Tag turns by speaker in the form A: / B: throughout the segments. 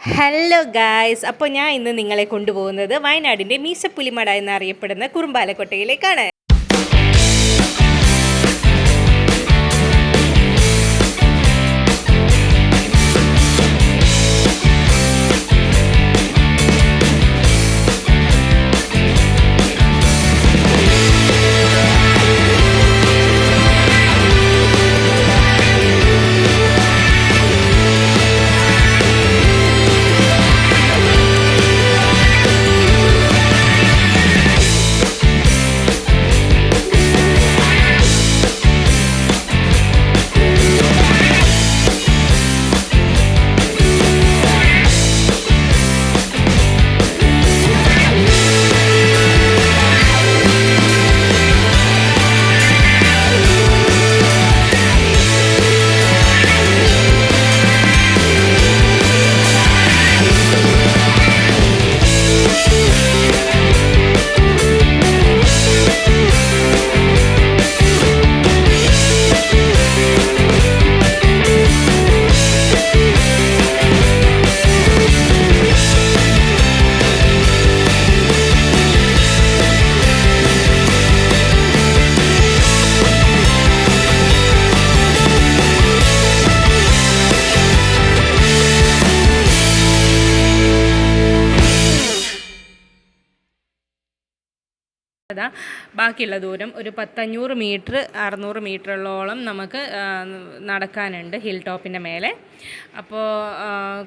A: Hello guys, അപ്പോൾ ഞാൻ ഇന്ന് നിങ്ങളെ കൊണ്ടുപോകുന്നത് വയനാടിൻ്റെ മീശപ്പുലിമട എന്നറിയപ്പെടുന്ന കുറുമ്പാലക്കോട്ടയിലേക്കാണ്. ബാക്കിയുള്ള ദൂരം ഒരു 500 മീറ്റർ 600 മീറ്ററോളം നമുക്ക് നടക്കാനുണ്ട് ഹിൽ ടോപ്പിൻ്റെ മേലെ. അപ്പോൾ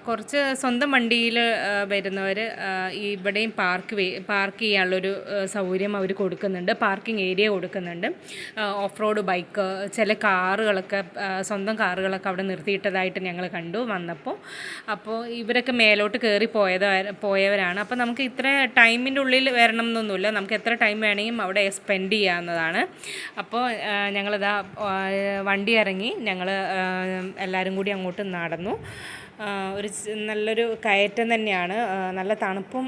A: കുറച്ച് സ്വന്തം വണ്ടിയിൽ വരുന്നവർ ഇവിടെയും പാർക്ക് ചെയ്യാനുള്ളൊരു സൗകര്യം അവർ കൊടുക്കുന്നുണ്ട്, പാർക്കിംഗ് ഏരിയ കൊടുക്കുന്നുണ്ട്. ഓഫ് റോഡ് ബൈക്ക്, ചില കാറുകളൊക്കെ സ്വന്തം കാറുകളൊക്കെ അവിടെ നിർത്തിയിട്ടതായിട്ട് ഞങ്ങൾ കണ്ടു വന്നപ്പോൾ. അപ്പോൾ ഇവരൊക്കെ മേലോട്ട് കയറി പോയവരാണ്. അപ്പോൾ നമുക്ക് ഇത്ര ടൈമിൻ്റെ ഉള്ളിൽ വരണം എന്നൊന്നുമില്ല, നമുക്ക് എത്ര ടൈം വേണമെങ്കിലും അവിടെ സ്പെൻഡ് ചെയ്യാവുന്നതാണ്. അപ്പോൾ ഞങ്ങളിതാ വണ്ടി ഇറങ്ങി ഞങ്ങൾ എല്ലാവരും കൂടി അങ്ങോട്ട് നടന്നു. ഒരു നല്ലൊരു കയറ്റം തന്നെയാണ്, നല്ല തണുപ്പും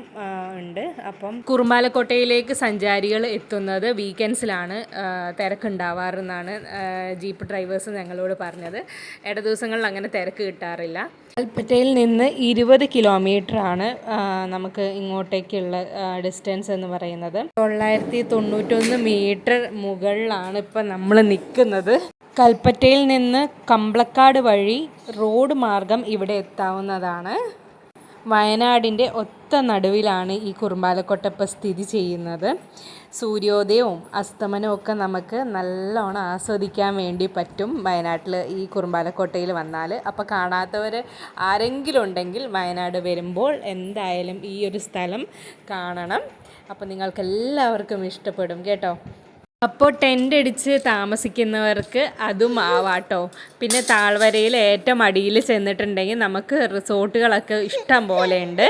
A: ഉണ്ട്. അപ്പം കുറുമ്പാലക്കോട്ടയിലേക്ക് സഞ്ചാരികൾ എത്തുന്നത് വീക്കെൻഡ്സിലാണ് തിരക്കുണ്ടാവാറെന്നാണ് ജീപ്പ് ഡ്രൈവേഴ്സ് ഞങ്ങളോട് പറഞ്ഞത്. ഇട ദിവസങ്ങളിൽ അങ്ങനെ തിരക്ക് കിട്ടാറില്ല. കൽപ്പറ്റയിൽ നിന്ന് 20 കിലോമീറ്ററാണ് നമുക്ക് ഇങ്ങോട്ടേക്കുള്ള ഡിസ്റ്റൻസ് എന്ന് പറയുന്നത്. 991 മീറ്റർ മുകളിലാണ് ഇപ്പം നമ്മൾ നിൽക്കുന്നത്. കൽപ്പറ്റയിൽ നിന്ന് കമ്പളക്കാട് വഴി റോഡ് മാർഗം ഇവിടെ എത്താവുന്നതാണ്. വയനാടിൻ്റെ ഒത്ത നടുവിലാണ് ഈ കുറുമ്പാലക്കോട്ട ഇപ്പോൾ സ്ഥിതി ചെയ്യുന്നത്. സൂര്യോദയവും അസ്തമനവും ഒക്കെ നമുക്ക് നല്ലോണം ആസ്വദിക്കാൻ വേണ്ടി പറ്റും വയനാട്ടിൽ ഈ കുറുമ്പാലക്കോട്ടയിൽ വന്നാൽ. അപ്പോൾ കാണാത്തവർ ആരെങ്കിലും ഉണ്ടെങ്കിൽ വയനാട് വരുമ്പോൾ എന്തായാലും ഈ ഒരു സ്ഥലം കാണണം. അപ്പോൾ നിങ്ങൾക്കെല്ലാവർക്കും ഇഷ്ടപ്പെടും കേട്ടോ. അപ്പോൾ ടെൻ്റ് അടിച്ച് താമസിക്കുന്നവർക്ക് അതും ആവാട്ടോ. പിന്നെ താഴ്വരയിൽ ഏറ്റവും അടിയിൽ ചെന്നിട്ടുണ്ടെങ്കിൽ നമുക്ക് റിസോർട്ടുകളൊക്കെ ഇഷ്ടം പോലെ ഉണ്ട്.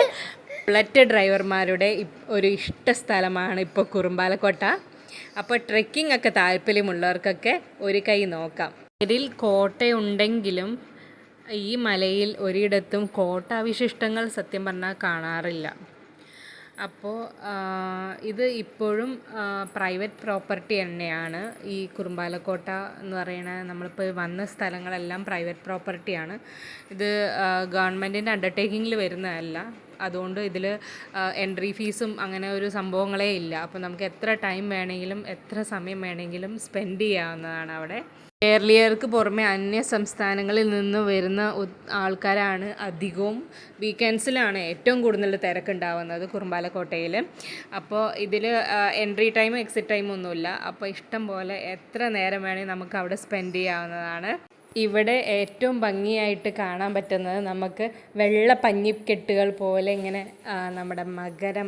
A: ബുള്ളറ്റ് ഡ്രൈവർമാരുടെ ഒരു ഇഷ്ട സ്ഥലമാണ് ഇപ്പോൾ കുറുമ്പാലക്കോട്ട. അപ്പോൾ ട്രെക്കിംഗ് ഒക്കെ താല്പര്യമുള്ളവർക്കൊക്കെ ഒരു കൈ നോക്കാം. ഇതിൽ കോട്ടയുണ്ടെങ്കിലും ഈ മലയിൽ ഒരിടത്തും കോട്ടാവിശിഷ്ടങ്ങൾ സത്യം പറഞ്ഞാൽ കാണാറില്ല. അപ്പോൾ ഇത് ഇപ്പോഴും പ്രൈവറ്റ് പ്രോപ്പർട്ടി തന്നെയാണ്. ഈ കുറുമ്പാലക്കോട്ട എന്ന് പറയുന്നത് നമ്മളിപ്പോൾ വന്ന സ്ഥലങ്ങളെല്ലാം പ്രൈവറ്റ് പ്രോപ്പർട്ടിയാണ്. ഇത് ഗവൺമെൻറ്റിൻ്റെ അണ്ടർടേക്കിങ്ങിൽ വരുന്നതല്ല. അതുകൊണ്ട് ഇതിൽ എൻട്രി ഫീസും അങ്ങനെ ഒരു സംഭവങ്ങളേ ഇല്ല. അപ്പോൾ നമുക്ക് എത്ര ടൈം വേണമെങ്കിലും എത്ര സമയം വേണമെങ്കിലും സ്പെൻഡ് ചെയ്യാവുന്നതാണ് അവിടെ. കേരളീയർക്ക് പുറമെ അന്യ സംസ്ഥാനങ്ങളിൽ നിന്ന് വരുന്ന ആൾക്കാരാണ് അധികവും. വീക്കെൻഡ്സിലാണ് ഏറ്റവും കൂടുതൽ തിരക്കുണ്ടാവുന്നത് കുറുമ്പാലക്കോട്ടയിൽ. അപ്പോൾ ഇതിൽ എൻട്രി ടൈമും എക്സിറ്റ് ടൈമും ഒന്നുമില്ല. അപ്പോൾ ഇഷ്ടം പോലെ എത്ര നേരം വേണമെങ്കിൽ നമുക്ക് അവിടെ സ്പെൻഡ് ചെയ്യാവുന്നതാണ്. ഇവിടെ ഏറ്റവും ഭംഗിയായിട്ട് കാണാൻ പറ്റുന്നത് നമുക്ക് വെള്ള പഞ്ഞിക്കെട്ടുകൾ പോലെ ഇങ്ങനെ നമ്മുടെ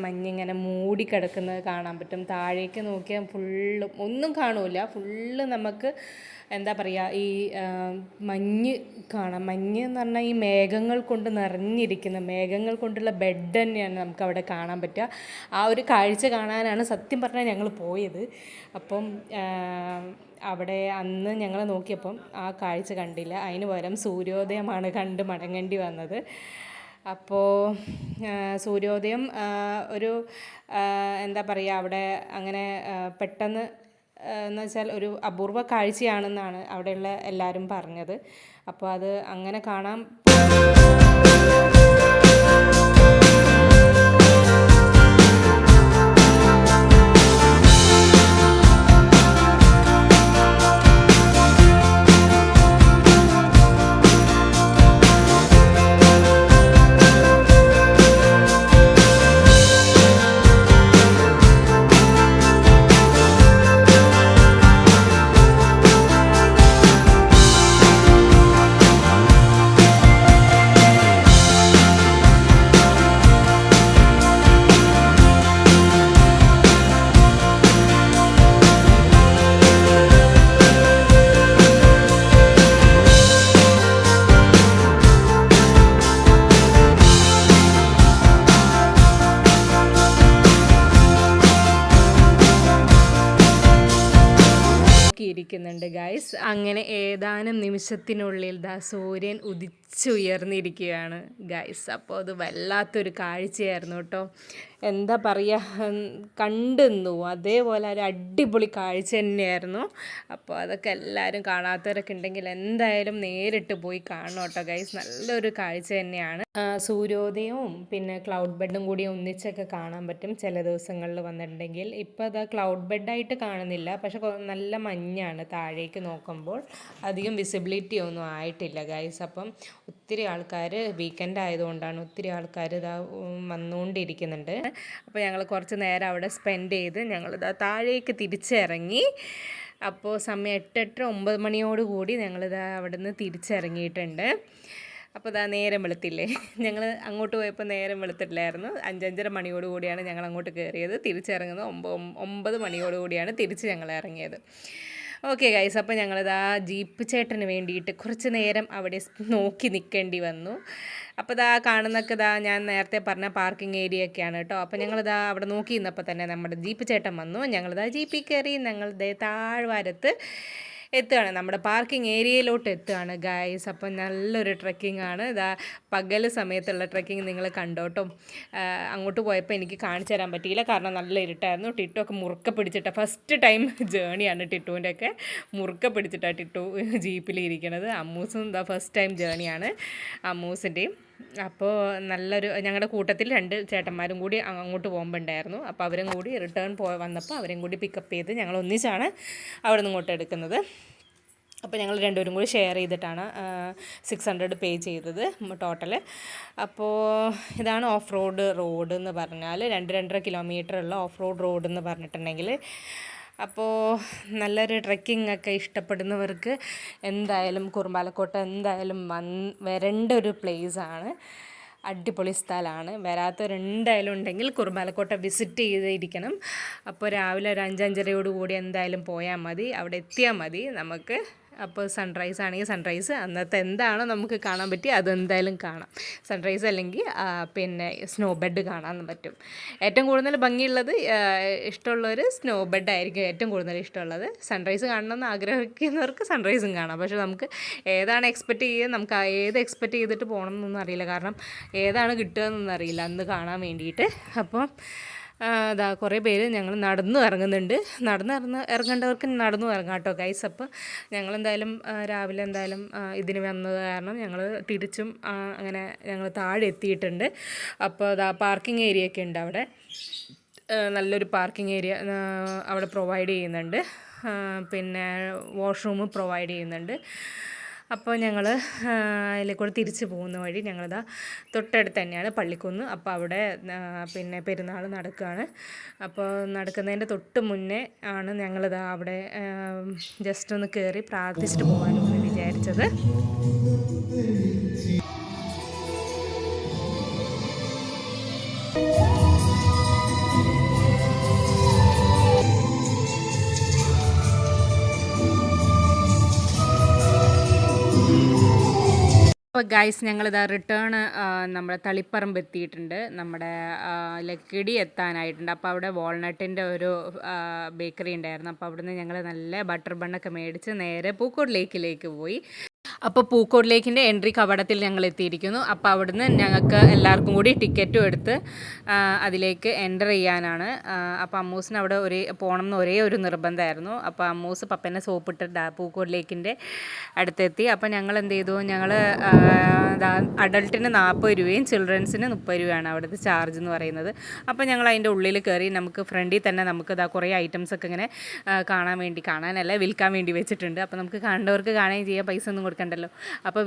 A: മഞ്ഞിങ്ങനെ മൂടിക്കിടക്കുന്നത് കാണാൻ പറ്റും. താഴേക്ക് നോക്കിയാൽ ഫുള്ളും ഒന്നും കാണൂല, ഫുള്ള് നമുക്ക് എന്താ പറയുക ഈ മഞ്ഞ് കാണാം. മഞ്ഞ് എന്ന് പറഞ്ഞാൽ ഈ മേഘങ്ങൾ കൊണ്ട് നിറഞ്ഞിരിക്കുന്ന മേഘങ്ങൾ കൊണ്ടുള്ള ബെഡ് തന്നെയാണ് നമുക്ക് അവിടെ കാണാൻ പറ്റുക. ആ ഒരു കാഴ്ച കാണാനാണ് സത്യം പറഞ്ഞാൽ ഞങ്ങൾ പോയത്. അപ്പം അവിടെ അന്ന് ഞങ്ങൾ നോക്കിയപ്പം ആ കാഴ്ച കണ്ടില്ല, അതിന് പകരം സൂര്യോദയമാണ് കണ്ട് മടങ്ങേണ്ടി വന്നത്. അപ്പോൾ സൂര്യോദയം ഒരു എന്താ പറയുക അവിടെ അങ്ങനെ പെട്ടെന്ന് എന്ന് വെച്ചാൽ ഒരു അപൂർവ കാഴ്ചയാണെന്നാണ് അവിടെയുള്ള എല്ലാവരും പറഞ്ഞത്. അപ്പോൾ അത് അങ്ങനെ കാണാൻ ഇരിക്കുന്നുണ്ട് ഗൈസ്. അങ്ങനെ ഏതാനും നിമിഷത്തിനുള്ളിൽ സൂര്യൻ ഉദിച്ചുയർന്നിരിക്കുകയാണ് ഗൈസ്. അപ്പോൾ അത് വല്ലാത്തൊരു കാഴ്ചയായിരുന്നു കേട്ടോ. എന്താ പറയുക, കണ്ടെന്നു അതേപോലെ ഒരു അടിപൊളി കാഴ്ച തന്നെയായിരുന്നു. അപ്പോൾ അതൊക്കെ എല്ലാവരും കാണാത്തവരൊക്കെ ഉണ്ടെങ്കിൽ എന്തായാലും നേരിട്ട് പോയി കാണണം കേട്ടോ ഗൈസ്. നല്ലൊരു കാഴ്ച തന്നെയാണ്. സൂര്യോദയവും പിന്നെ ക്ലൗഡ് ബെഡും കൂടി ഒന്നിച്ചൊക്കെ കാണാൻ പറ്റും ചില ദിവസങ്ങളിൽ വന്നിട്ടുണ്ടെങ്കിൽ. ഇപ്പോൾ അത് ക്ലൗഡ് ബെഡായിട്ട് കാണുന്നില്ല, പക്ഷെ നല്ല മഞ്ഞാണ് താഴേക്ക് നോക്കുമ്പോൾ. അധികം വിസിബിലിറ്റി ഒന്നും ആയിട്ടില്ല ഗൈസ്. അപ്പം ഒത്തിരി ആൾക്കാർ വീക്കെൻഡ് ആയതുകൊണ്ടാണ് ഒത്തിരി ആൾക്കാർ വന്നുകൊണ്ടിരിക്കുന്നുണ്ട്. അപ്പോൾ ഞങ്ങൾ കുറച്ച് നേരം അവിടെ സ്പെൻഡ് ചെയ്ത് ഞങ്ങളിതാ താഴേക്ക് തിരിച്ചിറങ്ങി. അപ്പോൾ സമയം 8-9 മണിയോട് കൂടി ഞങ്ങളിതാ അവിടെ നിന്ന് തിരിച്ചിറങ്ങിയിട്ടുണ്ട്. അപ്പോൾ നേരം വെളുത്തില്ലേ, ഞങ്ങൾ അങ്ങോട്ട് പോയപ്പോൾ നേരം വെളുത്തിട്ടില്ലായിരുന്നു. 5-5:30 മണിയോട് കൂടിയാണ് ഞങ്ങൾ അങ്ങോട്ട് കയറിയത്. തിരിച്ചിറങ്ങുന്നത് 9 മണിയോട് കൂടിയാണ് തിരിച്ച് ഞങ്ങൾ ഇറങ്ങിയത്. ഓക്കെ ഗൈസ്, അപ്പോൾ ഞങ്ങളിതാ ജീപ്പ് ചേട്ടന് വേണ്ടിയിട്ട് കുറച്ച് നേരം അവിടെ നോക്കി നിൽക്കേണ്ടി വന്നു. അപ്പോൾ കാണുന്നൊക്കെ ഞാൻ നേരത്തെ പറഞ്ഞ പാർക്കിംഗ് ഏരിയ ഒക്കെയാണ് കേട്ടോ. അപ്പോൾ ഞങ്ങളിതാ അവിടെ നോക്കി നിന്നപ്പോൾ തന്നെ നമ്മുടെ ജീപ്പ് ചേട്ടൻ വന്നു. ഞങ്ങളിതാ ജീപ്പിൽ കയറി ഞങ്ങളുടെ താഴ്വാരത്ത് എത്തുകയാണ്, നമ്മുടെ പാർക്കിംഗ് ഏരിയയിലോട്ട് എത്തുകയാണ് ഗൈസ്. അപ്പം നല്ലൊരു ട്രെക്കിംഗ് ആണ്. പകൽ സമയത്തുള്ള ട്രെക്കിംഗ് നിങ്ങൾ കണ്ടോട്ടോ. അങ്ങോട്ട് പോയപ്പോൾ എനിക്ക് കാണിച്ചു തരാൻ പറ്റിയില്ല, കാരണം നല്ല ഇരുട്ടായിരുന്നു. ടിറ്റു ഒക്കെ മുറുക്ക പിടിച്ചിട്ട് ഫസ്റ്റ് ടൈം ജേണിയാണ് ടിറ്റുവിൻ്റെ ഒക്കെ മുറുക്ക പിടിച്ചിട്ടാണ് ടിറ്റു ജീപ്പിലിരിക്കണത്. അമ്മൂസും ഫസ്റ്റ് ടൈം ജേണിയാണ് അമ്മൂസിൻ്റെയും. അപ്പോൾ നല്ലൊരു ഞങ്ങളുടെ കൂട്ടത്തിൽ 2 ചേട്ടന്മാരും കൂടി അങ്ങോട്ട് പോകുമ്പോൾ ഉണ്ടായിരുന്നു. അപ്പോൾ അവരും കൂടി റിട്ടേൺ വന്നപ്പോൾ അവരും കൂടി പിക്കപ്പ് ചെയ്ത് ഞങ്ങൾ ഒന്നിച്ചാണ് അവിടെ നിന്ന് ഇങ്ങോട്ട് എടുക്കുന്നത്. അപ്പോൾ ഞങ്ങൾ രണ്ടുപേരും കൂടി ഷെയർ ചെയ്തിട്ടാണ് 600 പേ ചെയ്തത് ടോട്ടൽ. അപ്പോൾ ഇതാണ് ഓഫ് റോഡ് എന്ന് പറഞ്ഞാൽ 2-2.5 കിലോമീറ്ററുള്ള ഓഫ് റോഡ് എന്ന് പറഞ്ഞിട്ടുണ്ടെങ്കിൽ. അപ്പോൾ നല്ലൊരു ട്രെക്കിംഗ് ഒക്കെ ഇഷ്ടപ്പെടുന്നവർക്ക് എന്തായാലും കുറുമ്പാലക്കോട്ട എന്തായാലും വരേണ്ട ഒരു പ്ലേസാണ്. അടിപൊളി സ്ഥലമാണ്. വരാത്തവരെന്തായാലും ഉണ്ടെങ്കിൽ കുറുമ്പാലക്കോട്ട വിസിറ്റ് ചെയ്തിരിക്കണം. അപ്പോൾ രാവിലെ ഒരു 5-5:30 കൂടി എന്തായാലും പോയാൽ മതി, അവിടെ എത്തിയാൽ മതി നമുക്ക്. അപ്പോൾ സൺറൈസ് ആണെങ്കിൽ സൺറൈസ് അന്നത്തെ എന്താണോ നമുക്ക് കാണാൻ പറ്റി അതെന്തായാലും കാണാം. സൺറൈസ് അല്ലെങ്കിൽ പിന്നെ സ്നോ ബെഡ് കാണാൻ പറ്റും. ഏറ്റവും കൂടുതൽ ഭംഗിയുള്ളത് ഇഷ്ടമുള്ളവർ സ്നോ ബെഡായിരിക്കും ഏറ്റവും കൂടുതൽ ഇഷ്ടമുള്ളത്. സൺറൈസ് കാണണമെന്ന് ആഗ്രഹിക്കുന്നവർക്ക് സൺറൈസും കാണാം. പക്ഷേ നമുക്ക് ഏതാണ് എക്സ്പെക്റ്റ് ചെയ്യുക, നമുക്ക് ഏത് എക്സ്പെക്റ്റ് ചെയ്തിട്ട് പോകണം എന്നൊന്നും അറിയില്ല, കാരണം ഏതാണ് കിട്ടുക എന്നൊന്നും അറിയില്ല അന്ന് കാണാൻ വേണ്ടിയിട്ട്. അപ്പോൾ കുറേ പേര് ഞങ്ങൾ നടന്നു ഇറങ്ങുന്നുണ്ട്. ഇറങ്ങേണ്ടവർക്ക് നടന്നു ഇറങ്ങാം കേട്ടോ ഗൈസ്. അപ്പോൾ ഞങ്ങളെന്തായാലും രാവിലെ എന്തായാലും ഇതിന് വന്നത് കാരണം ഞങ്ങൾ തിരിച്ചും അങ്ങനെ ഞങ്ങൾ താഴെ എത്തിയിട്ടുണ്ട്. അപ്പോൾ പാർക്കിംഗ് ഏരിയ ഒക്കെ ഉണ്ട് അവിടെ. നല്ലൊരു പാർക്കിംഗ് ഏരിയ അവിടെ പ്രൊവൈഡ് ചെയ്യുന്നുണ്ട്. പിന്നെ വാഷ്റൂം പ്രൊവൈഡ് ചെയ്യുന്നുണ്ട്. അപ്പോൾ ഞങ്ങൾ അതിലേക്കൂടെ തിരിച്ച് പോകുന്ന വഴി ഞങ്ങളിതാ തൊട്ടടുത്ത് തന്നെയാണ് പള്ളിക്കുന്ന്. അപ്പോൾ അവിടെ പിന്നെ പെരുന്നാൾ നടക്കുകയാണ്. അപ്പോൾ നടക്കുന്നതിൻ്റെ തൊട്ട് മുന്നേ ആണ് ഞങ്ങളിതാ അവിടെ ജസ്റ്റ് ഒന്ന് കയറി പ്രാർത്ഥിച്ചിട്ട് പോകാമെന്ന് വിചാരിച്ചത്. അപ്പോൾ ഗൈസ് ഞങ്ങളിതാ റിട്ടേൺ നമ്മുടെ തളിപ്പറമ്പ് എത്തിയിട്ടുണ്ട്. നമ്മുടെ ലക്കിടി എത്താനായിട്ടുണ്ട്. അപ്പോൾ അവിടെ വാൾനട്ടിൻ്റെ ഒരു ബേക്കറി ഉണ്ടായിരുന്നു. അപ്പോൾ അവിടുന്ന് ഞങ്ങൾ നല്ല ബട്ടർ ബണ്ണൊക്കെ മേടിച്ച് നേരെ പൂക്കോട് ലേക്കിലേക്ക് പോയി. അപ്പോൾ പൂക്കോട് ലേക്കിൻ്റെ എൻട്രി കവാടത്തിൽ ഞങ്ങൾ എത്തിയിരിക്കുന്നു. അപ്പോൾ അവിടുന്ന് ഞങ്ങൾക്ക് എല്ലാവർക്കും കൂടി ടിക്കറ്റും എടുത്ത് അതിലേക്ക് എൻ്റർ ചെയ്യാനാണ്. അപ്പോൾ അമ്മൂസിന് അവിടെ പോകണം എന്ന് ഒരേ ഒരു നിർബന്ധമായിരുന്നു. അപ്പോൾ അമ്മൂസ് പപ്പനെ സോപ്പിട്ട് പൂക്കോട് ലേക്കിൻ്റെ അടുത്തെത്തി. അപ്പോൾ ഞങ്ങൾ എന്ത് ചെയ്തു, ഞങ്ങൾ അഡൾട്ടിന് 40 രൂപയും ചിൽഡ്രൻസിന് 30 രൂപയാണ് അവിടുത്തെ ചാർജ് എന്ന് പറയുന്നത്. അപ്പോൾ ഞങ്ങൾ അതിൻ്റെ ഉള്ളിൽ കയറി നമുക്ക് ഫ്രണ്ടിൽ തന്നെ നമുക്ക് കുറേ ഐറ്റംസൊക്കെ ഇങ്ങനെ കാണാനല്ല വിൽക്കാൻ വേണ്ടി വെച്ചിട്ടുണ്ട്. അപ്പോൾ നമുക്ക് കണ്ടവർക്ക് കാണുകയും ചെയ്യാം, പൈസ ഒന്നും കൊടുക്കണ്ടല്ലോ. അപ്പോൾ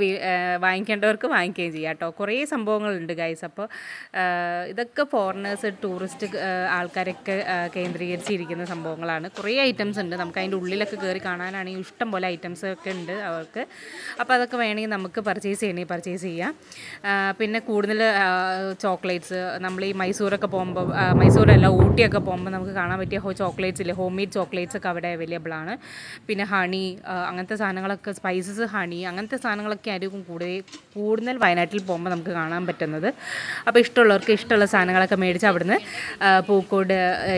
A: വാങ്ങിക്കേണ്ടവർക്ക് വാങ്ങിക്കുകയും ചെയ്യാം കേട്ടോ. കുറേ സംഭവങ്ങളുണ്ട് ഗൈസ്. അപ്പോൾ ഇതൊക്കെ ഫോറിനേഴ്സ് ടൂറിസ്റ്റ് ആൾക്കാരൊക്കെ കേന്ദ്രീകരിച്ചിരിക്കുന്ന സംഭവങ്ങളാണ്. കുറേ ഐറ്റംസ് ഉണ്ട്. നമുക്ക് അതിൻ്റെ ഉള്ളിലൊക്കെ കയറി കാണാനാണെങ്കിൽ ഇഷ്ടം പോലെ ഐറ്റംസ് ഒക്കെ ഉണ്ട് അവർക്ക്. അപ്പോൾ അതൊക്കെ വേണമെങ്കിൽ നമുക്ക് പർച്ചേസ് പർച്ചേസ് ചെയ്യാം. പിന്നെ കൂടുതൽ ചോക്ലേറ്റ്സ് നമ്മൾ ഈ മൈസൂരൊക്കെ പോകുമ്പോൾ, മൈസൂരല്ല ഊട്ടിയൊക്കെ പോകുമ്പോൾ നമുക്ക് കാണാൻ പറ്റിയ ചോക്ലേറ്റ്സ് ഇല്ലേ, ഹോം മെയ്ഡ് ചോക്ലേറ്റ്സ് ഒക്കെ അവിടെ അവൈലബിൾ ആണ്. പിന്നെ ഹണി അങ്ങനത്തെ സാധനങ്ങളൊക്കെ, സ്പൈസസ്, ഹണി അങ്ങനത്തെ സാധനങ്ങളൊക്കെ ആയിരിക്കും കൂടുതൽ വയനാട്ടിൽ പോകുമ്പോൾ നമുക്ക് കാണാൻ പറ്റുന്നത്. അപ്പോൾ ഇഷ്ടമുള്ളവർക്ക് ഇഷ്ടമുള്ള സാധനങ്ങളൊക്കെ മേടിച്ച് അവിടുന്ന് പൂക്കോട്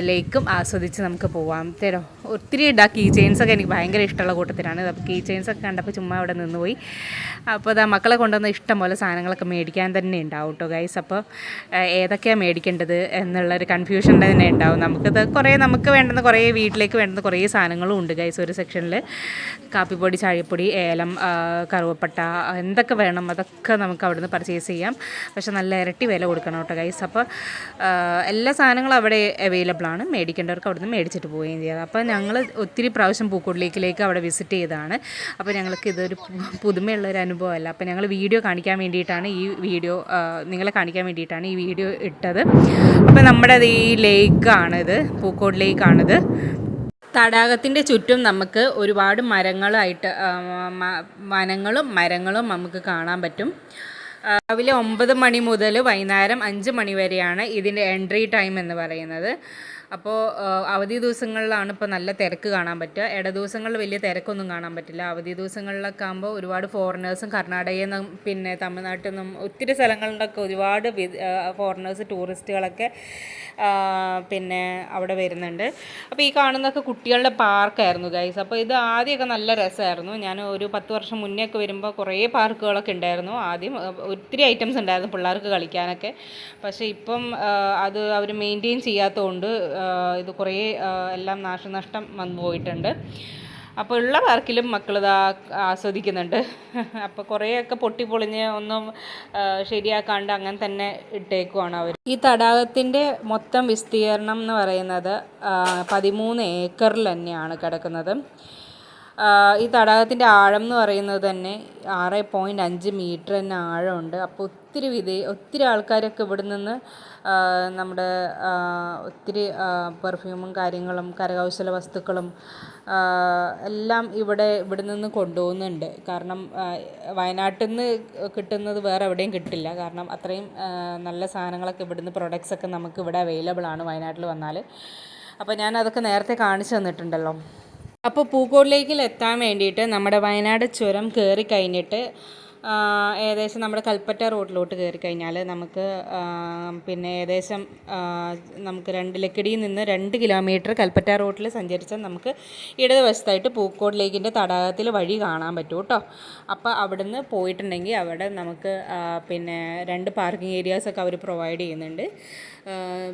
A: ലേക്കും ആസ്വദിച്ച് നമുക്ക് പോവാം. തരോ ഒത്തിരി കീ ചെയിൻസൊക്കെ എനിക്ക് ഭയങ്കര ഇഷ്ടമുള്ള കൂട്ടത്തിലാണ്. അപ്പോൾ കീ ചെയിൻസൊക്കെ കണ്ടപ്പോൾ ചുമ്മാ അവിടെ നിന്ന് പോയി. അപ്പോൾ അതാ മക്കളെ കൊണ്ടുവന്ന ഇഷ്ടം പോലെ സാധനങ്ങളൊക്കെ മേടിക്കാൻ തന്നെ ഉണ്ടാവും കേട്ടോ ഗൈസ്. അപ്പോൾ ഏതൊക്കെയാണ് മേടിക്കേണ്ടത് എന്നുള്ളൊരു കൺഫ്യൂഷൻ തന്നെ ഉണ്ടാവും. നമുക്ക് വേണ്ടുന്ന കുറേ വീട്ടിലേക്ക് വേണ്ടുന്ന കുറേ സാധനങ്ങളും ഉണ്ട് ഗൈസ് ഒരു സെക്ഷനിൽ. കാപ്പിപ്പൊടി, ചായപ്പൊടി, ഏലം, കറുവപ്പട്ട, എന്തൊക്കെ വേണം അതൊക്കെ നമുക്ക് അവിടുന്ന് പർച്ചേസ് ചെയ്യാം. പക്ഷെ നല്ല ഇരട്ടി വില കൊടുക്കണം കേട്ടോ ഗൈസ്. അപ്പോൾ എല്ലാ സാധനങ്ങളും അവിടെ അവൈലബിൾ ആണ്. മേടിക്കേണ്ടവർക്ക് അവിടുന്ന് മേടിച്ചിട്ട് പോവുകയും ചെയ്യാം. അപ്പോൾ ഞങ്ങൾ ഒത്തിരി പ്രാവശ്യം പൂക്കോട് ലേക്കിലേക്ക് അവിടെ വിസിറ്റ് ചെയ്തതാണ്. അപ്പോൾ ഞങ്ങൾക്ക് ഇതൊരു പുതുമയുള്ളൊരു അനുഭവമല്ല. അപ്പോൾ ഞങ്ങൾ വീഡിയോ കാണിക്കാൻ വേണ്ടിയിട്ടാണ് നിങ്ങളെ കാണിക്കാൻ വേണ്ടിയിട്ടാണ് ഈ വീഡിയോ ഇട്ടത്. അപ്പോൾ നമ്മുടെ ഈ ലേക്കാണിത്, പൂക്കോട് ലേക്കാണിത്. തടാകത്തിൻ്റെ ചുറ്റും നമുക്ക് ഒരുപാട് മരങ്ങളും നമുക്ക് കാണാൻ പറ്റും. രാവിലെ 9 മണി മുതൽ വൈകുന്നേരം 5 മണി വരെയാണ് ഇതിൻ്റെ എൻട്രി ടൈം എന്ന് പറയുന്നത്. അപ്പോൾ അവധി ദിവസങ്ങളിലാണ് ഇപ്പോൾ നല്ല തിരക്ക് കാണാൻ പറ്റുക. ഇട ദിവസങ്ങളിൽ വലിയ തിരക്കൊന്നും കാണാൻ പറ്റില്ല. അവധി ദിവസങ്ങളിലൊക്കെ ആകുമ്പോൾ ഒരുപാട് ഫോറിനേഴ്സും കർണാടകയിൽ നിന്നും പിന്നെ തമിഴ്നാട്ടിൽ നിന്നും ഒത്തിരി സ്ഥലങ്ങളിലൊക്കെ ഒരുപാട് ഫോറിനേഴ്സ്, ടൂറിസ്റ്റുകളൊക്കെ പിന്നെ അവിടെ വരുന്നുണ്ട്. അപ്പോൾ ഈ കാണുന്നതൊക്കെ കുട്ടികളുടെ പാർക്കായിരുന്നു ഗൈസ്. അപ്പോൾ ഇത് ആദ്യമൊക്കെ നല്ല രസമായിരുന്നു. ഞാൻ ഒരു 10 വർഷം മുന്നേ ഒക്കെ വരുമ്പോൾ കുറേ പാർക്കുകളൊക്കെ ഉണ്ടായിരുന്നു. ആദ്യം ഒത്തിരി ഐറ്റംസ് ഉണ്ടായിരുന്നു പിള്ളേർക്ക് കളിക്കാനൊക്കെ. പക്ഷേ ഇപ്പം അത് അവർ മെയിൻറ്റെയിൻ ചെയ്യാത്തതുകൊണ്ട് ഇത് കുറേ എല്ലാം നാശനഷ്ടം വന്നു പോയിട്ടുണ്ട്. അപ്പോൾ ഉള്ള പാർക്കിലും മക്കളിതാ ആസ്വദിക്കുന്നുണ്ട്. അപ്പോൾ കുറേയൊക്കെ പൊട്ടിപ്പൊളിഞ്ഞ് ഒന്നും ശരിയാക്കാണ്ട് അങ്ങനെ തന്നെ ഇട്ടേക്കുവാണ് അവർ. ഈ തടാകത്തിൻ്റെ മൊത്തം വിസ്തീർണം എന്ന് പറയുന്നത് 13 ഏക്കറിൽ തന്നെയാണ് കിടക്കുന്നത്. ഈ തടാകത്തിൻ്റെ ആഴം എന്ന് പറയുന്നത് തന്നെ 6.5 മീറ്റർ തന്നെ ആഴമുണ്ട്. അപ്പോൾ ഒത്തിരി ആൾക്കാരൊക്കെ ഇവിടെ നിന്ന് നമ്മുടെ ഒത്തിരി പെർഫ്യൂമും കാര്യങ്ങളും കരകൗശല വസ്തുക്കളും എല്ലാം ഇവിടെ നിന്ന് കൊണ്ടുപോകുന്നുണ്ട്. കാരണം വയനാട്ടിൽ നിന്ന് കിട്ടുന്നത് വേറെ എവിടെയും കിട്ടില്ല. കാരണം അത്രയും നല്ല സാധനങ്ങളൊക്കെ ഇവിടുന്ന് പ്രൊഡക്ട്സൊക്കെ നമുക്ക് ഇവിടെ അവൈലബിൾ ആണ് വയനാട്ടിൽ വന്നാൽ. അപ്പോൾ ഞാൻ അതൊക്കെ നേരത്തെ കാണിച്ചു തന്നിട്ടുണ്ടല്ലോ. അപ്പോൾ പൂക്കോട് ലേക്കിൽ എത്താൻ വേണ്ടിയിട്ട് നമ്മുടെ വയനാട് ചുരം കയറി കഴിഞ്ഞിട്ട് ഏകദേശം നമ്മുടെ കൽപ്പറ്റ റോഡിലോട്ട് കയറി കഴിഞ്ഞാൽ നമുക്ക് പിന്നെ ഏകദേശം നമുക്ക് ലക്കിടിയിൽ നിന്ന് 2 കിലോമീറ്റർ കൽപ്പറ്റ റോഡിൽ സഞ്ചരിച്ചാൽ നമുക്ക് ഇടതുവശത്തായിട്ട് പൂക്കോട് ലേക്കിൻ്റെ തടാകത്തിൽ വഴി കാണാൻ പറ്റും കേട്ടോ. അപ്പോൾ അവിടുന്ന് പോയിട്ടുണ്ടെങ്കിൽ അവിടെ നമുക്ക് പിന്നെ 2 പാർക്കിംഗ് ഏരിയാസൊക്കെ അവർ പ്രൊവൈഡ് ചെയ്യുന്നുണ്ട്.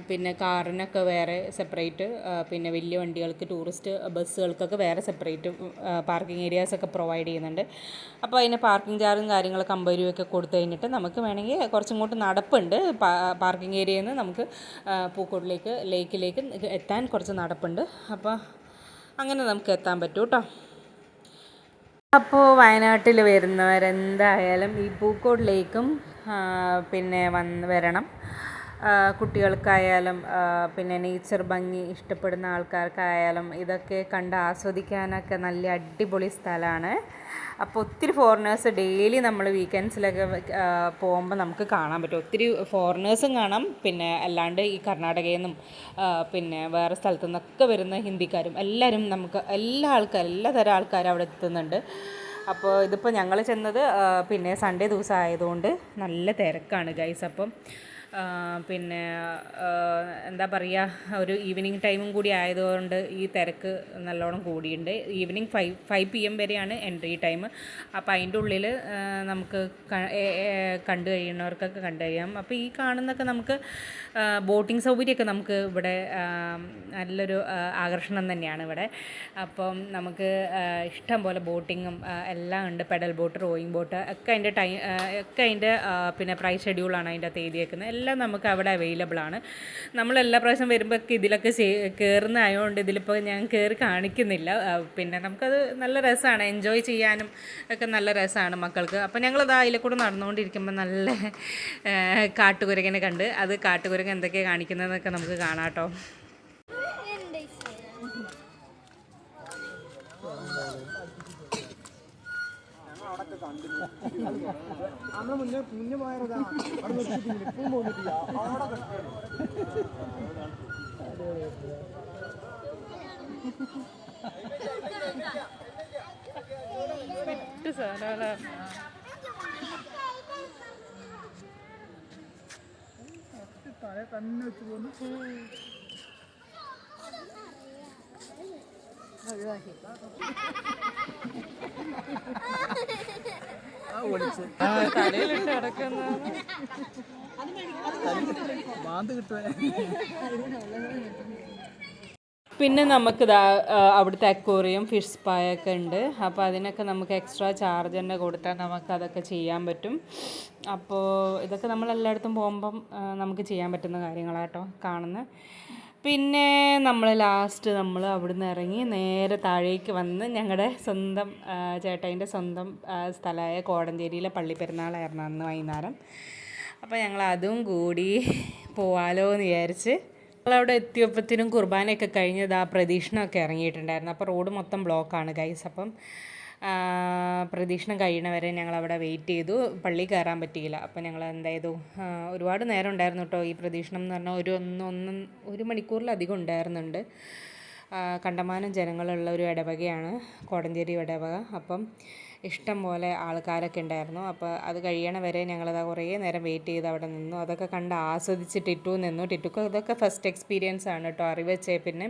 A: പിന്നെ കാറിനൊക്കെ വേറെ സെപ്പറേറ്റ്, പിന്നെ വലിയ വണ്ടികൾക്ക് ടൂറിസ്റ്റ് ബസ്സുകൾക്കൊക്കെ വേറെ സെപ്പറേറ്റ് പാർക്കിംഗ് ഏരിയാസൊക്കെ പ്രൊവൈഡ് ചെയ്യുന്നുണ്ട്. അപ്പോൾ അതിന് പാർക്കിംഗ് ചാർജും കാര്യങ്ങളൊക്കെ 50 രൂപയൊക്കെ കൊടുത്തു കഴിഞ്ഞിട്ട് നമുക്ക് വേണമെങ്കിൽ കുറച്ചിങ്ങോട്ട് നടപ്പുണ്ട്. പാർക്കിംഗ് ഏരിയയിൽ നിന്ന് നമുക്ക് പൂക്കോട് ലേക്കിലേക്ക് എത്താൻ കുറച്ച് നടപ്പുണ്ട്. അപ്പോൾ അങ്ങനെ നമുക്ക് എത്താൻ പറ്റും കേട്ടോ. അപ്പോൾ വയനാട്ടിൽ വരുന്നവരെന്തായാലും ഈ പൂക്കോട് ലേക്കും പിന്നെ വരണം. കുട്ടികൾക്കായാലും പിന്നെ നേച്ചർ ഭംഗി ഇഷ്ടപ്പെടുന്ന ആൾക്കാർക്കായാലും ഇതൊക്കെ കണ്ട് ആസ്വദിക്കാനൊക്കെ നല്ല അടിപൊളി സ്ഥലമാണ്. അപ്പോൾ ഒത്തിരി ഫോറിനേഴ്സ് ഡെയിലി നമ്മൾ വീക്കെൻഡ്സിലൊക്കെ പോകുമ്പോൾ നമുക്ക് കാണാൻ പറ്റും. ഒത്തിരി ഫോറിനേഴ്സും കാണാം, പിന്നെ അല്ലാണ്ട് ഈ കർണാടകയിൽ നിന്നും പിന്നെ വേറെ സ്ഥലത്തു നിന്നൊക്കെ വരുന്ന ഹിന്ദിക്കാരും എല്ലാവരും എല്ലാ തരം ആൾക്കാരും അവിടെ എത്തുന്നുണ്ട്. അപ്പോൾ ഇതിപ്പോൾ ഞങ്ങൾ ചെന്നത് പിന്നെ സൺഡേ ദിവസം ആയതുകൊണ്ട് നല്ല തിരക്കാണ് ഗൈസ്. അപ്പം പിന്നെ എന്താ പറയുക, ഒരു ഈവനിങ് ടൈമും കൂടി ആയതുകൊണ്ട് ഈ തിരക്ക് നല്ലോണം കൂടിയുണ്ട്. ഈവനിങ് 5 PM വരെയാണ് എൻട്രി ടൈം. അപ്പോൾ അതിൻ്റെ ഉള്ളിൽ നമുക്ക് കണ്ടു കഴിയുന്നവർക്കൊക്കെ കണ്ടു കഴിയാം. അപ്പോൾ ഈ കാണുന്നതൊക്കെ നമുക്ക് ബോട്ടിംഗ് സൗകര്യമൊക്കെ നമുക്ക് ഇവിടെ നല്ലൊരു ആകർഷണം തന്നെയാണ് ഇവിടെ. അപ്പം നമുക്ക് ഇഷ്ടം പോലെ ബോട്ടിങ്ങും എല്ലാം ഉണ്ട്. പെഡൽ ബോട്ട്, റോയിങ് ബോട്ട് ഒക്കെ അതിൻ്റെ പിന്നെ പ്രൈസ് ഷെഡ്യൂളാണ് അതിൻ്റെ അകത്ത് എഴുതിയേക്കുന്നത്. എല്ലാം നമുക്ക് അവിടെ അവൈലബിൾ ആണ്. നമ്മളെല്ലാ പ്രാവശ്യം വരുമ്പോഴൊക്കെ ഇതിലൊക്കെ കയറുന്നതായതുകൊണ്ട് ഇതിലിപ്പോൾ ഞാൻ കയറി കാണിക്കുന്നില്ല. പിന്നെ നമുക്കത് നല്ല രസമാണ്, എൻജോയ് ചെയ്യാനും ഒക്കെ നല്ല രസമാണ് മക്കൾക്ക്. അപ്പോൾ ഞങ്ങളത് അതിലെ കൂടെ നടന്നുകൊണ്ടിരിക്കുമ്പോൾ നല്ല കാട്ടുകുരങ്ങനെ കണ്ട്, അത് കാട്ടുകുരങ്ങൻ എന്തൊക്കെയാണ് കാണിക്കുന്നതെന്നൊക്കെ നമുക്ക് കാണാം കേട്ടോ.
B: നമ്മൾ മുന്നേ പോയതാ അവിടെ വെച്ചിട്ടില്ല, ഇപ്പോഴും പോന്നിട്ടില്ല.
A: പെട്ടു സെറ്റ് സാധനമാണ്.
B: തന്നെ വെച്ച് പോകുന്നു.
A: തലയിലിട്ട് കിടക്കുന്ന
B: ബാന്ത് കിട്ടുവേ.
A: പിന്നെ നമുക്ക് അവിടുത്തെ അക്വേറിയം ഫിഷ് സ്പായൊക്കെ ഉണ്ട്. അപ്പോൾ അതിനൊക്കെ നമുക്ക് എക്സ്ട്രാ ചാർജ് തന്നെ കൊടുത്താൽ നമുക്ക് അതൊക്കെ ചെയ്യാൻ പറ്റും. അപ്പോൾ ഇതൊക്കെ നമ്മൾ എല്ലായിടത്തും പോകുമ്പം നമുക്ക് ചെയ്യാൻ പറ്റുന്ന കാര്യങ്ങളാട്ടോ കാണുന്നത്. പിന്നെ നമ്മൾ ലാസ്റ്റ് നമ്മൾ അവിടുന്ന് ഇറങ്ങി നേരെ താഴേക്ക് വന്ന് ഞങ്ങളുടെ സ്വന്തം ചേട്ടായിൻ്റെ സ്വന്തം സ്ഥലമായ കോടഞ്ചേരിയിലെ പള്ളിപ്പെരുന്നാളായിരുന്നു അന്ന് വൈകുന്നേരം. അപ്പോൾ ഞങ്ങൾ അതും കൂടി പോവാലോ എന്ന് വിചാരിച്ച് ഞങ്ങളവിടെ എത്തിയപ്പോഴത്തേനും കുർബാനയൊക്കെ കഴിഞ്ഞത് ആ പ്രദക്ഷിണമൊക്കെ ഇറങ്ങിയിട്ടുണ്ടായിരുന്നു. അപ്പോൾ റോഡ് മൊത്തം ബ്ലോക്കാണ് ഗൈസ്. അപ്പം പ്രദക്ഷിണം കഴിയണവരെ ഞങ്ങളവിടെ വെയിറ്റ് ചെയ്തു. പള്ളി കയറാൻ പറ്റിയില്ല. അപ്പോൾ ഞങ്ങൾ എന്താ ചെയ്തു, ഒരുപാട് നേരം ഉണ്ടായിരുന്നു കേട്ടോ. ഈ പ്രദക്ഷിണം എന്ന് പറഞ്ഞാൽ ഒരു മണിക്കൂറിലധികം ഉണ്ടായിരുന്നുണ്ട്. കണ്ടമാനം ജനങ്ങളുള്ള ഒരു ഇടവകയാണ് കോടഞ്ചേരി ഇടവക. അപ്പം ഇഷ്ടം പോലെ ആൾക്കാരൊക്കെ ഉണ്ടായിരുന്നു. അപ്പോൾ അത് കഴിയണ വരെ ഞങ്ങളത് കുറേ നേരം വെയിറ്റ് ചെയ്ത് അവിടെ നിന്നു. അതൊക്കെ കണ്ട് ആസ്വദിച്ച് ടിറ്റു നിന്നു. ടിറ്റുക്ക് ഇതൊക്കെ ഫസ്റ്റ് എക്സ്പീരിയൻസ് ആണ് കേട്ടോ. അറിവച്ചേ പിന്നെ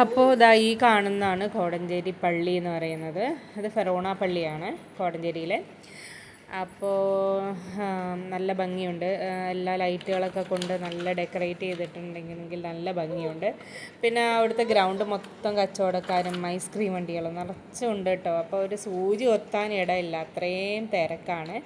A: അപ്പോൾ ഇതാ ഈ കാണുന്നതാണ് കോടഞ്ചേരി പള്ളി എന്ന് പറയുന്നത്. അത് ഫെറോണ പള്ളിയാണ് കോടഞ്ചേരിയിലെ. അപ്പോൾ നല്ല ഭംഗിയുണ്ട്. എല്ലാ ലൈറ്റുകളൊക്കെ കൊണ്ട് നല്ല ഡെക്കറേറ്റ് ചെയ്തിട്ടുണ്ടെങ്കിൽ നല്ല ഭംഗിയുണ്ട്. പിന്നെ അവിടുത്തെ ഗ്രൗണ്ട് മൊത്തം കച്ചവടക്കാരും ഐസ്ക്രീം വണ്ടികളും നിറച്ചുണ്ട് കേട്ടോ. അപ്പോൾ ഒരു സൂചി ഒത്താൻ ഇടയില്ല, അത്രയും തിരക്കാണ്.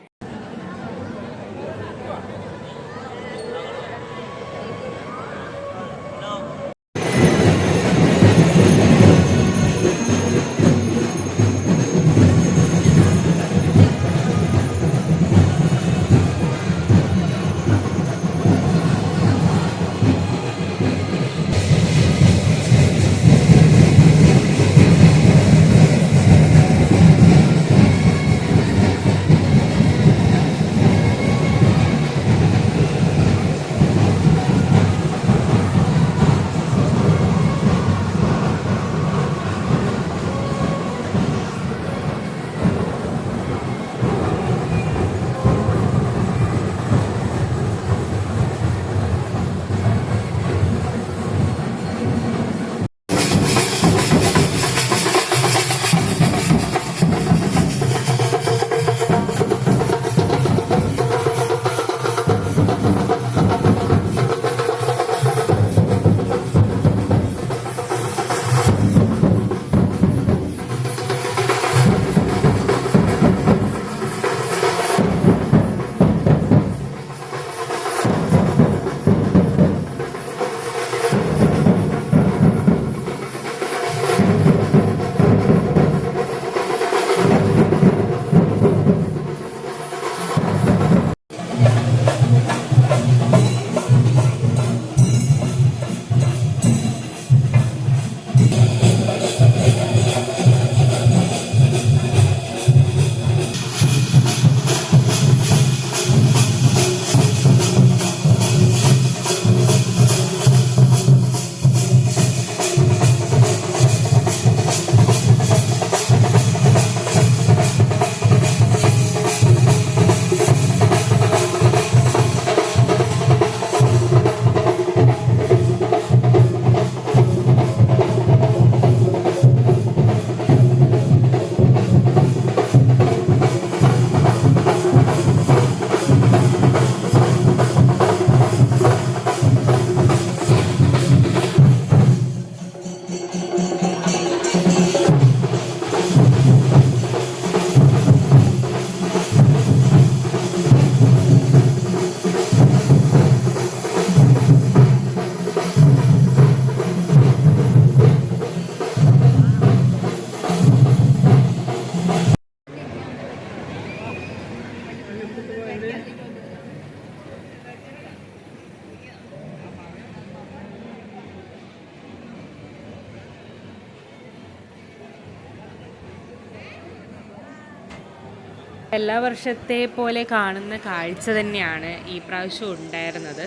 A: എല്ലാ വർഷത്തെ പോലെ കാണുന്ന കാഴ്ച തന്നെയാണ് ഈ പ്രാവശ്യം ഉണ്ടായിരുന്നത്.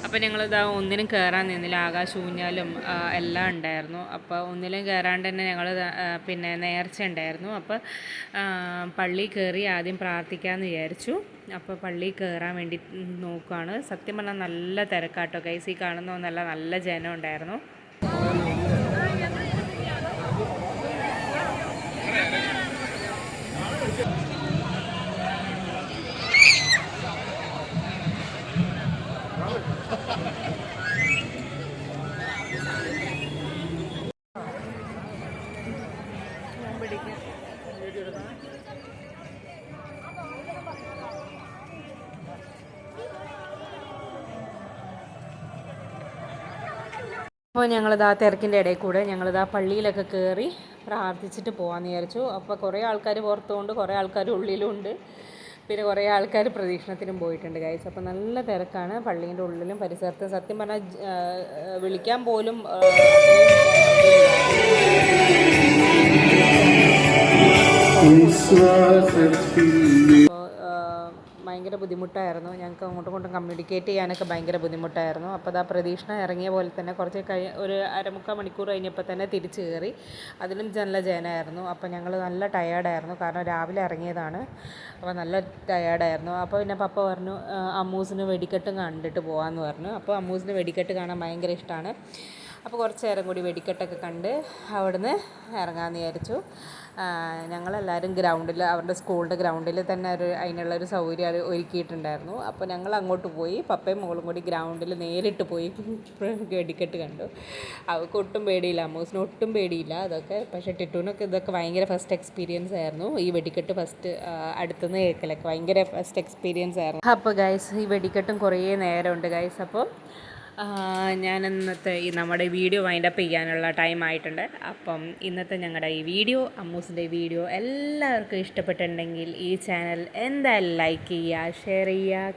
A: അപ്പോൾ ഞങ്ങളിതാ ഒന്നിനും കയറാൻ നിന്നില്ല, ആകാശൂഞ്ഞാലും എല്ലാം ഉണ്ടായിരുന്നു. അപ്പോൾ ഒന്നിലും കയറാണ്ട് തന്നെ ഞങ്ങൾ പിന്നെ നേർച്ച ഉണ്ടായിരുന്നു. അപ്പോൾ പള്ളി കയറി ആദ്യം പ്രാർത്ഥിക്കാമെന്ന് വിചാരിച്ചു. അപ്പോൾ പള്ളി കയറാൻ വേണ്ടി നോക്കുകയാണ്. സത്യം പറഞ്ഞാൽ നല്ല തിരക്കാട്ടോ ഗൈസ്, ഈ കാണുന്ന ഒന്നല്ല, നല്ല ജനം ഉണ്ടായിരുന്നു. അപ്പോൾ ഞങ്ങളിതാ തിരക്കിൻ്റെ ഇടയിൽ കൂടെ ഞങ്ങളിതാ പള്ളിയിലൊക്കെ കയറി പ്രാർത്ഥിച്ചിട്ട് പോകാമെന്ന് വിചാരിച്ചു. അപ്പോൾ കുറേ ആൾക്കാർ പുറത്തുകൊണ്ട്, കുറേ ആൾക്കാർ ഉള്ളിലുണ്ട്, പിന്നെ കുറേ ആൾക്കാർ പ്രദക്ഷിണത്തിനും പോയിട്ടുണ്ട് ഗൈസ്. അപ്പോൾ നല്ല തിരക്കാണ് പള്ളീൻ്റെ ഉള്ളിലും പരിസരത്തും. സത്യം പറഞ്ഞാൽ വിളിക്കാൻ പോലും ഭയങ്കര ബുദ്ധിമുട്ടായിരുന്നു. ഞങ്ങൾക്ക് അങ്ങോട്ടും ഇങ്ങോട്ടും കമ്മ്യൂണിക്കേറ്റ് ചെയ്യാനൊക്കെ ഭയങ്കര ബുദ്ധിമുട്ടായിരുന്നു. അപ്പോൾ അത് ആ പ്രദക്ഷിണ ഇറങ്ങിയ പോലെ തന്നെ കുറച്ച് ഒരു 1/4 മണിക്കൂർ കഴിഞ്ഞപ്പോൾ തന്നെ തിരിച്ച് കയറി. അതിലും നല്ല ജനമായിരുന്നു. അപ്പോൾ ഞങ്ങൾ നല്ല ടയേർഡായിരുന്നു, കാരണം രാവിലെ ഇറങ്ങിയതാണ്. അപ്പോൾ നല്ല ടയേർഡായിരുന്നു. അപ്പോൾ പിന്നെ പപ്പ പറഞ്ഞു അമ്മൂസിന് വെടിക്കെട്ടും കണ്ടിട്ട് പോകാമെന്ന് പറഞ്ഞു. അപ്പോൾ അമ്മൂസിന് വെടിക്കെട്ട് കാണാൻ ഭയങ്കര ഇഷ്ടമാണ്. അപ്പോൾ കുറച്ച് നേരം കൂടി വെടിക്കെട്ടൊക്കെ കണ്ട് അവിടുന്ന് ഇറങ്ങാമെന്ന് വിചാരിച്ചു. ഞങ്ങളെല്ലാവരും ഗ്രൗണ്ടിൽ, അവരുടെ സ്കൂളിൻ്റെ ഗ്രൗണ്ടിൽ തന്നെ അതിനുള്ളൊരു സൗകര്യം ഒരുക്കിയിട്ടുണ്ടായിരുന്നു. അപ്പോൾ ഞങ്ങൾ അങ്ങോട്ട് പോയി, പപ്പയും മോളും കൂടി ഗ്രൗണ്ടിൽ നേരിട്ട് പോയി വെടിക്കെട്ട് കണ്ടു. അവൾക്ക് ഒട്ടും പേടിയില്ല, അമ്മൂസിന് ഒട്ടും പേടിയില്ല അതൊക്കെ. പക്ഷേ ടിറ്റൂനൊക്കെ ഇതൊക്കെ ഭയങ്കര ഫസ്റ്റ് എക്സ്പീരിയൻസ് ആയിരുന്നു. ഈ വെടിക്കെട്ട് ഫസ്റ്റ് അടുത്തുനിന്ന് കേൾക്കലൊക്കെ ഭയങ്കര ഫസ്റ്റ് എക്സ്പീരിയൻസ് ആയിരുന്നു. അപ്പോൾ ഗൈസ്, ഈ വെടിക്കെട്ടും കുറേ നേരമുണ്ട് ഗൈസ്. അപ്പോൾ ഞാൻ ഇന്നത്തെ നമ്മുടെ വീഡിയോ വൈൻഡപ്പ് ചെയ്യാനുള്ള ടൈം ആയിട്ടുണ്ട്. അപ്പം ഇന്നത്തെ ഞങ്ങളുടെ ഈ വീഡിയോ, അമ്മൂസിൻ്റെ വീഡിയോ എല്ലാവർക്കും ഇഷ്ടപ്പെട്ടിട്ടുണ്ടെങ്കിൽ ഈ ചാനൽ എന്തായാലും ലൈക്ക് ചെയ്യുക, ഷെയർ ചെയ്യുക.